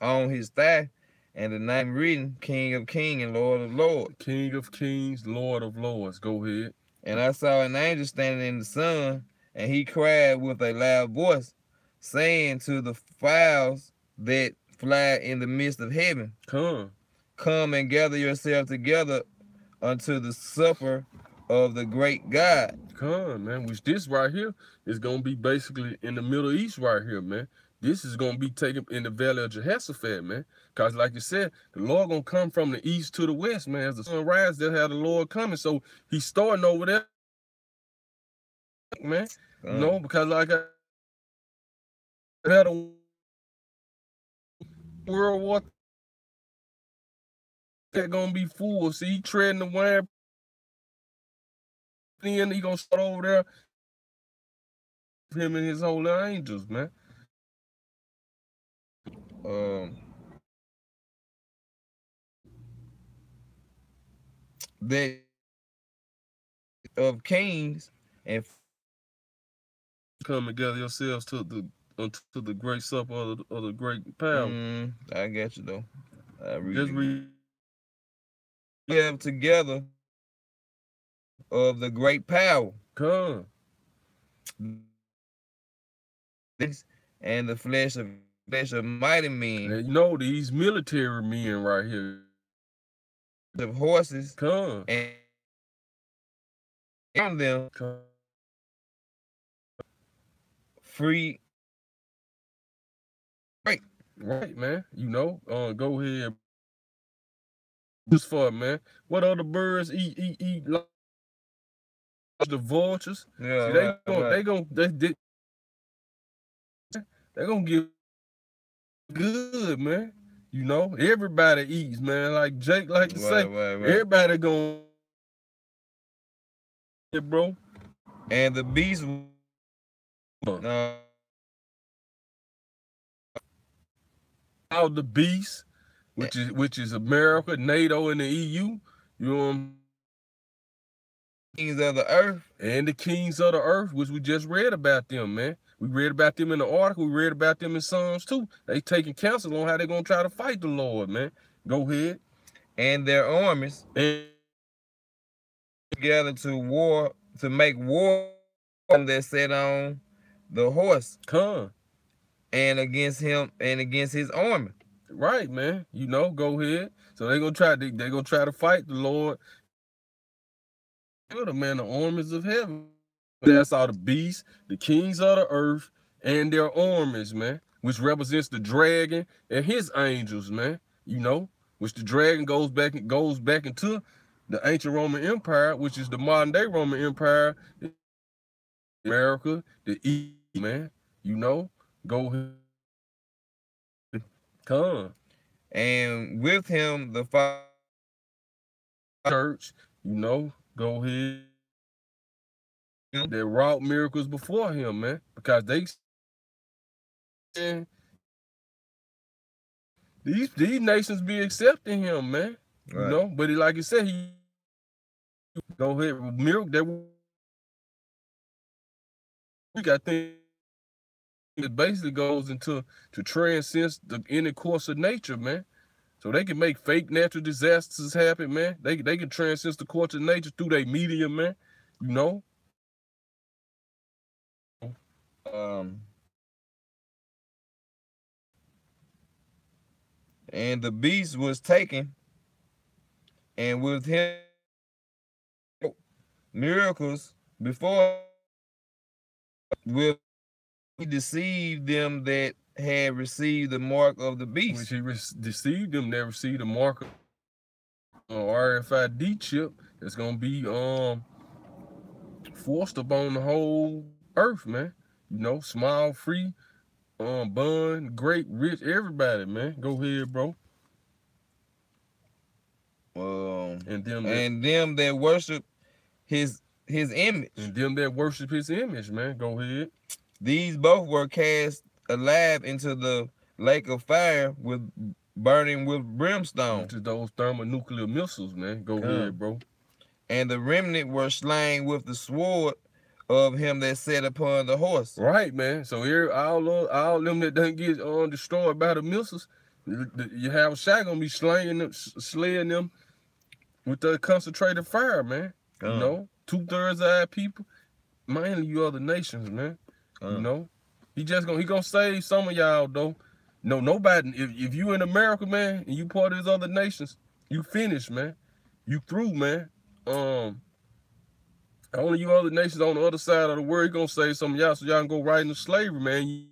on his thigh, and the name written, King of Kings and Lord of Lords. King of Kings, Lord of Lords. Go ahead. And I saw an angel standing in the sun, and he cried with a loud voice, saying to the fowls that fly in the midst of heaven, Come and gather yourselves together unto the supper of the great God. Come, man. Which this right here is going to be basically in the Middle East right here, man. This is going to be taken in the Valley of Jehoshaphat, man. Because like you said, the Lord going to come from the east to the west, man. As the sun rises, they'll have the Lord coming. So he's starting over there, man. You know, because like I had a World War that going to be full. See, he treading the wine. Then he going to start over there. Him and his holy angels, man. That of kings and come together yourselves to the great supper of the great power. I got you though. Just have together of the great power. Come. This and the flesh of mighty men. And you know these military men right here. Of horses. Come. And them. Come. Free. Right, man. You know, go ahead. Just for man. What other birds eat like the vultures? Yeah, See, they gonna get good, man. You know, everybody eats, man. Like Jake like to say, everybody gonna bro. And the beast all the beasts, which is America, NATO, and the EU. You know, kings of the earth. And the kings of the earth, which we just read about them, man. We read about them in the article. We read about them in Psalms too. They taking counsel on how they're gonna try to fight the Lord, man. Go ahead. And their armies together to make war that set on the horse. Come. And against him and against his army. Right, man. You know, go ahead. So they're gonna try to fight the Lord. Good, man, the armies of heaven. That's all the beasts, the kings of the earth, and their armies, man, which represents the dragon and his angels, man. You know, which the dragon goes back into the ancient Roman Empire, which is the modern day Roman Empire, America, the East, man. You know, go ahead. Come. And with him the church, you know, go ahead. They wrought miracles before him, man, because these nations be accepting him, man. Right. You know, but like you said, he go ahead with miracle that we got things that basically goes into to transcend any course of nature, man. So they can make fake natural disasters happen, man. They can transcend the course of nature through their media, man. You know. And the beast was taken, and with him miracles before, will he deceived them that had received the mark of the beast. Which he deceived them that received the mark of RFID chip that's gonna be forced upon the whole earth, man. You know, small, free, bun, great, rich, everybody, man. Go ahead, bro. And them that worship his image. And them that worship his image, man. Go ahead. These both were cast alive into the lake of fire with burning with brimstone. Into those thermonuclear missiles, man. Go ahead, bro. And the remnant were slain with the sword of him that sat upon the horse. Right, man. So here, all them that doesn't get destroyed by the missiles, you have Shaq gonna be slaying them with the concentrated fire, man. You know, 2/3 of our people, mainly you other nations, man. You know, he gonna save some of y'all though. No, nobody. If you in America, man, and you part of these other nations, you finished, man. You through, man. Only you other nations on the other side of the world, he gonna save some of y'all so y'all can go right into slavery, man.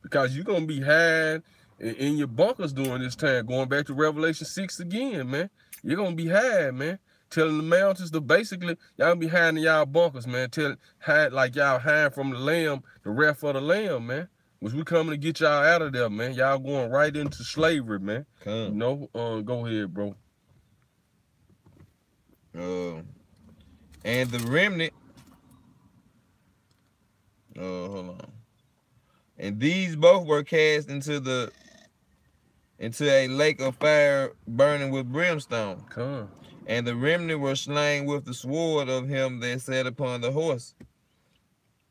Because you're gonna be hiding in your bunkers during this time. Going back to Revelation 6 again, man. You're gonna be hiding, man. Telling the mountains to basically, y'all be hiding in y'all bunkers, man. Hide like y'all hiding from the lamb, the wrath of the lamb, man. Which we coming to get y'all out of there, man. Y'all going right into slavery, man. You know, go ahead, bro. And the remnant, hold on. And these both were cast into a lake of fire burning with brimstone. And the remnant were slain with the sword of him that sat upon the horse,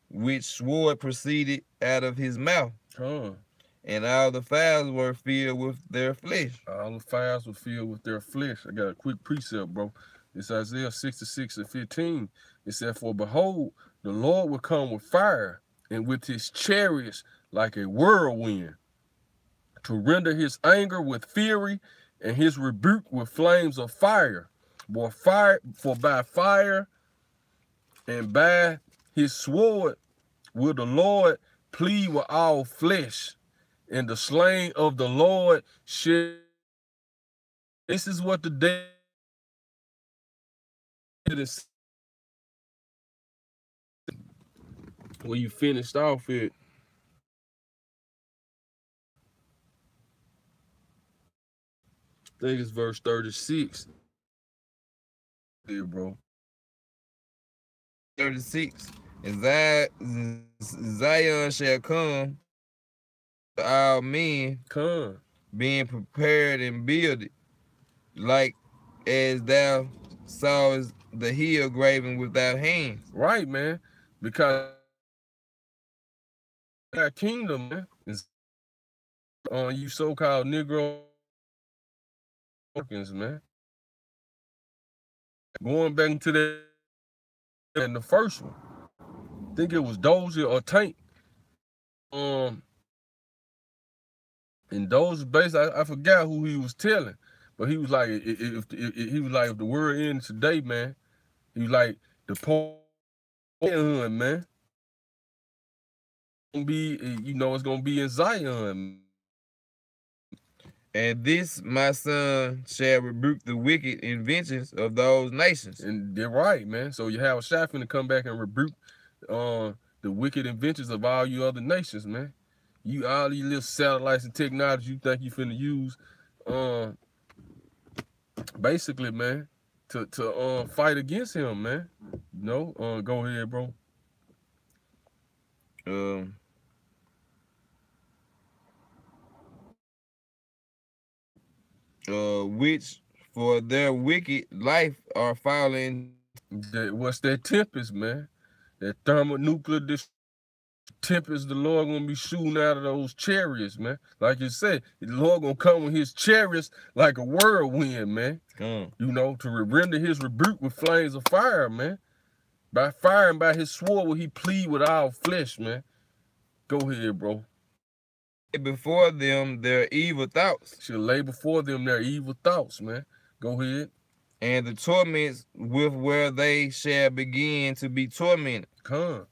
which sword proceeded out of his mouth. And all the fowls were filled with their flesh. All the fowls were filled with their flesh. I got a quick precept, bro. It's Isaiah 66:15. It said, "For behold, the Lord will come with fire, and with his chariots like a whirlwind, to render his anger with fury, and his rebuke with flames of fire. For by fire and by his sword will the Lord plead with all flesh, and the slain of the Lord shall." This is what the day is. When you finished off it, I think it's verse 36. Yeah, bro. 36. And Zion shall come to all men, being prepared and builded, like as thou sawest the hill graven without hands. Right, man. Because that kingdom, man, is on you so-called Negro Americans, man. Going back into that, and the first one, I think it was Dozier or Tank. And Dozier, basically, I forgot who he was telling, but he was like, if the world ends today, man, he was like, the poor man, it's gonna be in Zion. And this my son shall rebuke the wicked inventions of those nations. And they're right, man. So you have a shot finna come back and rebuke the wicked inventions of all you other nations, man. You all these little satellites and technology you think you finna use, basically, man, to fight against him, man. You know, go ahead, bro. Which for their wicked life are falling. What's that tempest, man? That thermonuclear tempest the Lord gonna be shooting out of those chariots, man. Like you said, the Lord gonna come with his chariots like a whirlwind, man. You know, to render his rebuke with flames of fire, man. By fire and by his sword will he plead with all flesh, man. Go ahead, bro. before them their evil thoughts. Shall lay before them their evil thoughts, man. Go ahead. And the torments with where they shall begin to be tormented. Come.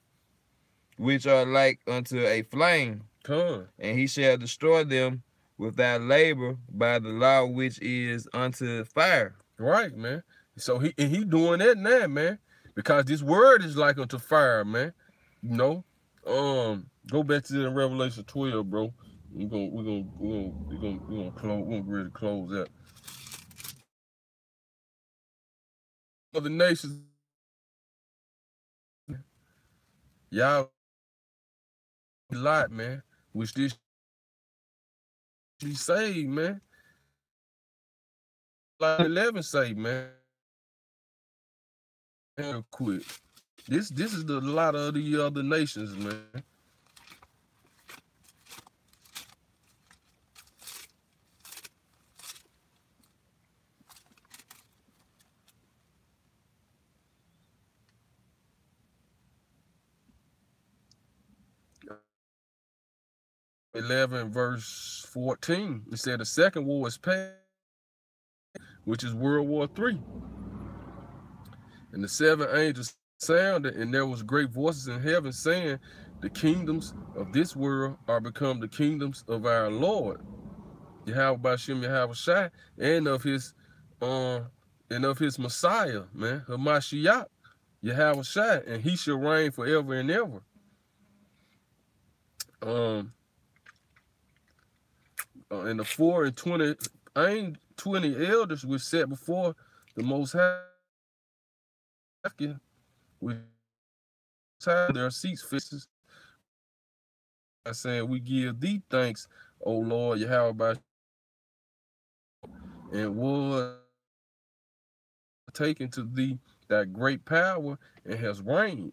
Which are like unto a flame. Come. And he shall destroy them without labor by the law which is unto fire. Right, man. So he doing that now, man. Because this word is like unto fire, man. You know? Go back to the Revelation 12, bro. We're gonna get ready to close that. Other nations, y'all a lot, man. Which this be saved, man. Like 11 say, man. Real quick. This is a lot of the other nations, man. Verse 14. It said the second war is past, which is World War III. And the seven angels sounded, and there was great voices in heaven saying, the kingdoms of this world are become the kingdoms of our Lord, Yahweh Bashim Yahweh Shai, and of his Messiah, man, Hamashiach, Yahweh Shai, and he shall reign forever and ever. And the 4 and 20 elders which sat before the Most High, with their seats fixed, saying, we give thee thanks, O Lord Yahweh, and was taken to thee that great power and has reigned.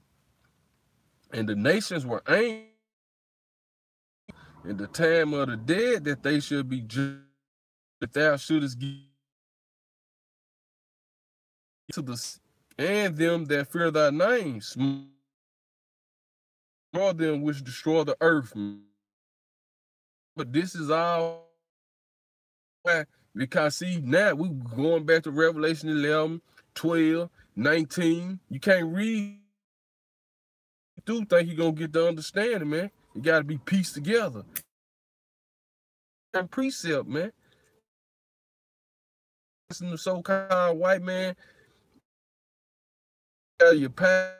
And the nations were angry in the time of the dead that they should be judged, that thou shouldest give to the and them that fear thy name, small them which destroy the earth. But this is all because see, now we going back to Revelation 11, 12, 19. You can't read. You do think you're gonna get the understanding, man. You gotta be pieced together. And precept, man. Listen to so-called white man. Your past.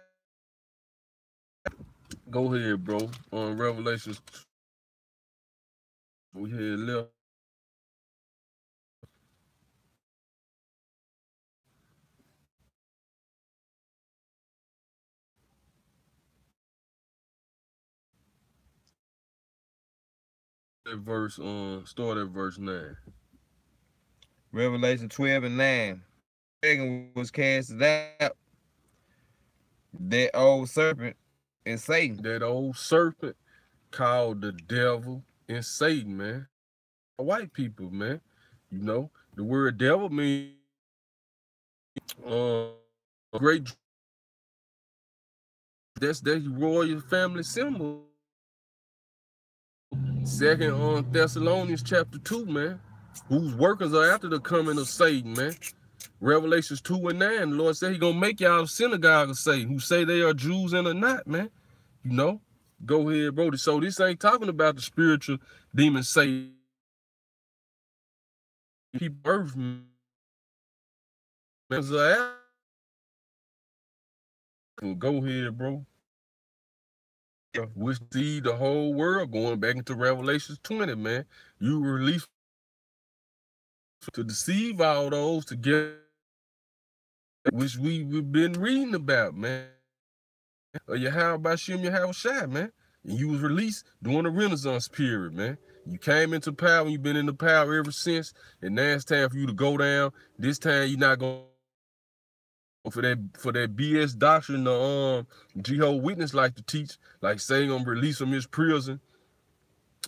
Go ahead, bro. On Revelations. We had left. That verse start at verse 9. Revelation 12 and 9. The dragon was cast out. That old serpent and Satan. That old serpent called the devil and Satan, man. White people, man. You know, the word devil means great. That's royal family symbol. Second Thessalonians chapter 2, man. Whose workers are after the coming of Satan, man. Revelations 2 and 9, the Lord said he gonna make y'all a synagogue of Satan, who say they are Jews and are not, man. You know? Go ahead, bro. So this ain't talking about the spiritual demon Satan. Keep earth, man. Go ahead, bro. We see the whole world going back into Revelation 20, man. You were released to deceive all those to get, which we've been reading about, man. Yahweh Bashim Yahweh Shai, man. And you was released during the Renaissance period, man. You came into power and you've been in the power ever since. And now it's time for you to go down. This time you're not going for that BS doctrine the Jehovah's Witness like to teach, like say gonna release from his prison,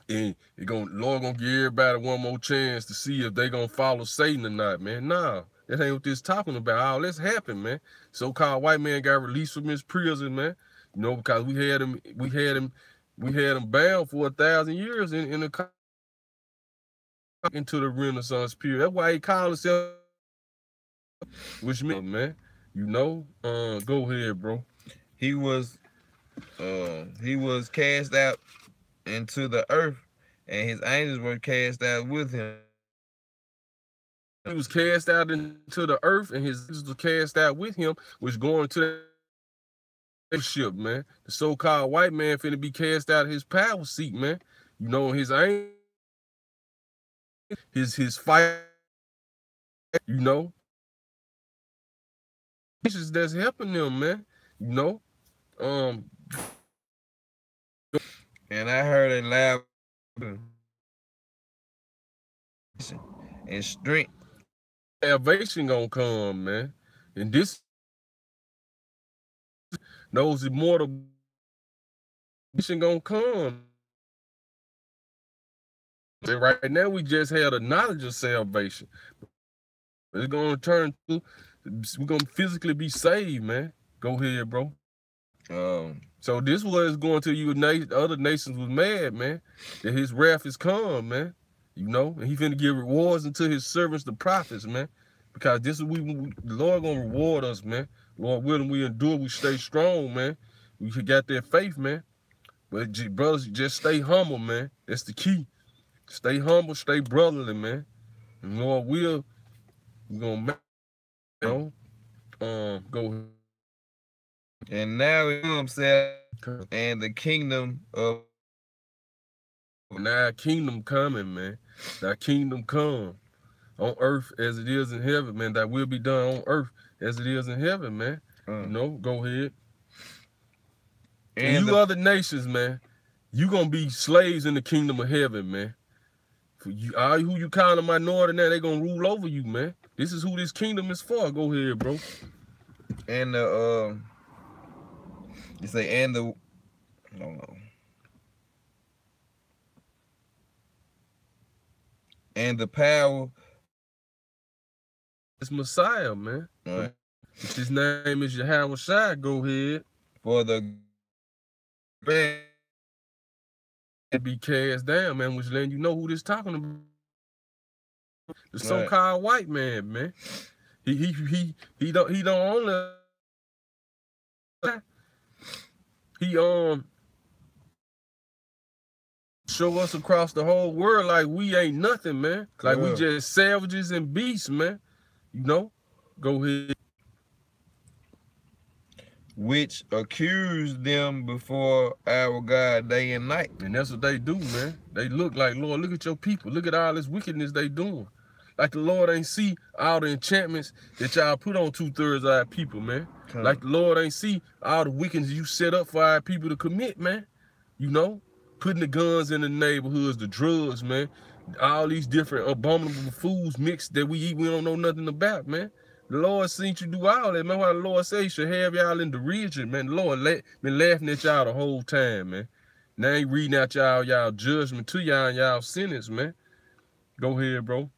and Lord gonna give everybody one more chance to see if they gonna follow Satan or not, man. Nah, that ain't what this talking about. All this happened, man. So-called white man got released from his prison, man. You know, because we had him We had them bound for 1,000 years into the Renaissance period. That's why he called himself, which means, man, you know, go ahead, bro. He was cast out into the earth, and his angels were cast out with him. He was cast out into the earth, and his angels were cast out with him, which going to that ship, man. The so-called white man finna be cast out of his power seat, man. You know, his angels, his fight, you know. That's helping them, man. You know. And I heard a loud and strength. Salvation gonna come, man. And this those immortal gonna come. And right now we just had a knowledge of salvation. It's gonna turn to, we're gonna physically be saved, man. Go ahead, bro. So this was going to you, other nations was mad, man, that his wrath is come, man. You know, and he finna give rewards unto his servants, the prophets, man. Because this is the Lord gonna reward us, man. Lord willing, we endure, we stay strong, man. We got that faith, man. But brothers, just stay humble, man. That's the key. Stay humble, stay brotherly, man. And Lord will, we're gonna make, you know, go ahead. And now it himself and the kingdom of now kingdom coming, man. Thy kingdom come on earth as it is in heaven, man. That will be done on earth as it is in heaven, man. You know, go ahead. And you other nations, man, you gonna be slaves in the kingdom of heaven, man. For you, all who you call a minority now, they gonna rule over you, man. This is who this kingdom is for. Go ahead, bro. And the you say and the and the power. It's Messiah, man. Right. His name is Yahweh Shai. Go ahead. For the band to be cast down, man, which letting you know who this talking about. The so-called white man, man. He don't only show us across the whole world like we ain't nothing, man. Like we just savages and beasts, man. You know? Go ahead. Which accused them before our God day and night. And that's what they do, man. They look like, Lord, look at your people. Look at all this wickedness they doing. Like the Lord ain't see all the enchantments that y'all put on 2/3 of our people, man. Like the Lord ain't see all the wickedness you set up for our people to commit, man. You know? Putting the guns in the neighborhoods, the drugs, man. All these different abominable foods mixed that we eat, we don't know nothing about, man. The Lord seen you do all that, man. Why the Lord say you should have y'all in derision, man. The Lord been laughing at y'all the whole time, man. Now he reading out y'all judgment to y'all and y'all sentence, man. Go ahead, bro.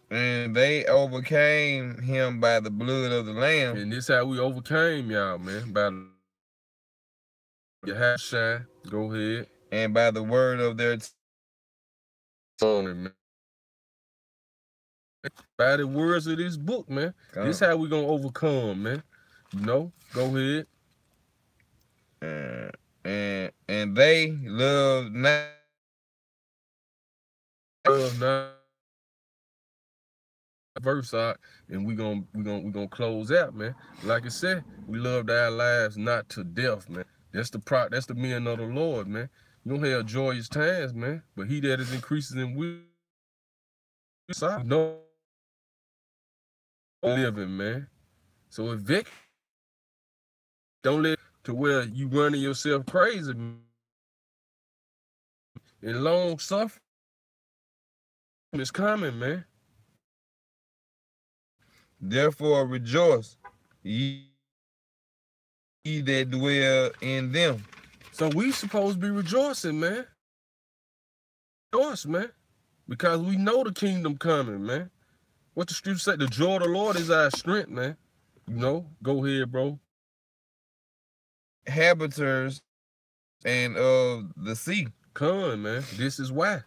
And they overcame him by the blood of the Lamb. And this how we overcame y'all, man. By your shine. Go ahead. And by the word of their man. By the words of this book, man. This how we gonna overcome, man. You know? Go ahead. And they love not. Verse out, and we gonna close out, man. Like I said, we loved our lives not to death, man. That's the men of the Lord, man. You don't have joyous times, man. But he that is increases in wisdom, no living, man. So if Vic don't live to where you running yourself crazy, man. And long suffering is coming, man. Therefore rejoice, ye that dwell in them. So we supposed to be rejoicing, man. Rejoice, man. Because we know the kingdom coming, man. What the scripture say? The joy of the Lord is our strength, man. You know? Go ahead, bro. Habiters and the sea. Come, man. This is why.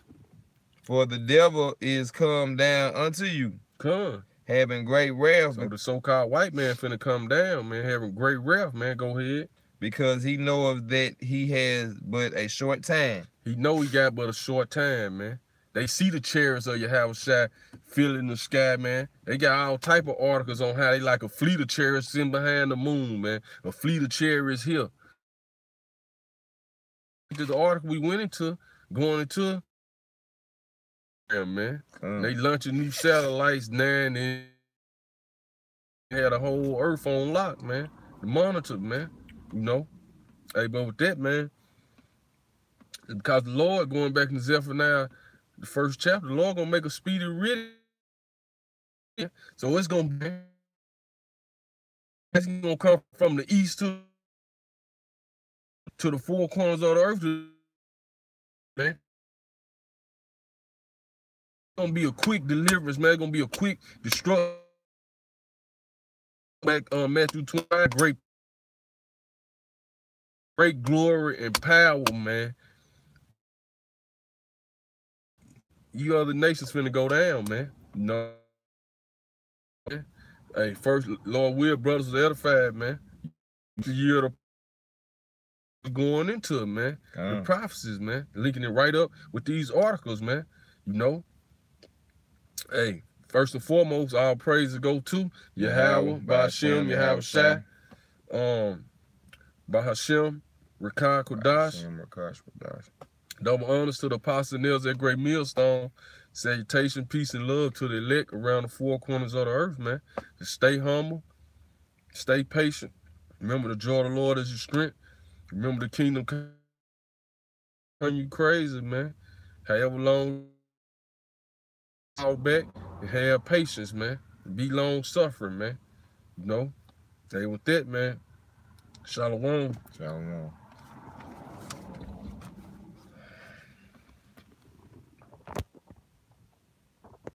For the devil is come down unto you. Come. Having great wrath. So the so-called white man finna come down, man, having great wrath, man. Go ahead. Because he knoweth that he has but a short time. He know he got but a short time, man. They see the chariots of Yahushua filling the sky, man. They got all type of articles on how they like a fleet of chariots sitting behind the moon, man. A fleet of chariots here. The article we went into, going into, yeah, man. They launching new satellites now, and then had a whole earth on lock, man. The monitor, man. You know. Hey, but with that, man, because the Lord, going back in Zephaniah, the first chapter, the Lord gonna make a speedy ready. So it's gonna be, it's gonna come from the east to the four corners of the earth, man. It's gonna be a quick deliverance, man. It's gonna be a quick destruction. Back Matthew 25, great glory and power, man. You other nations finna go down, man. You know. Hey, first, Lord will, brothers are edified, man. The year of going into it, man. The prophecies, man. Linking it right up with these articles, man. You know. Hey, first and foremost, all praises go to Yahweh, Ba'Hashem, Yahushua, Ba'Hashem, Rakah Kodash. Double honors to the apostle nails at Great Millstone. Salutation, peace, and love to the elect around the four corners of the earth, man. Just stay humble, stay patient. Remember the joy of the Lord is your strength. Remember the kingdom come you crazy, man. However long fall back and have patience, man. Be long suffering, man. You know. Hey, with that, man. Shalom. Shalom.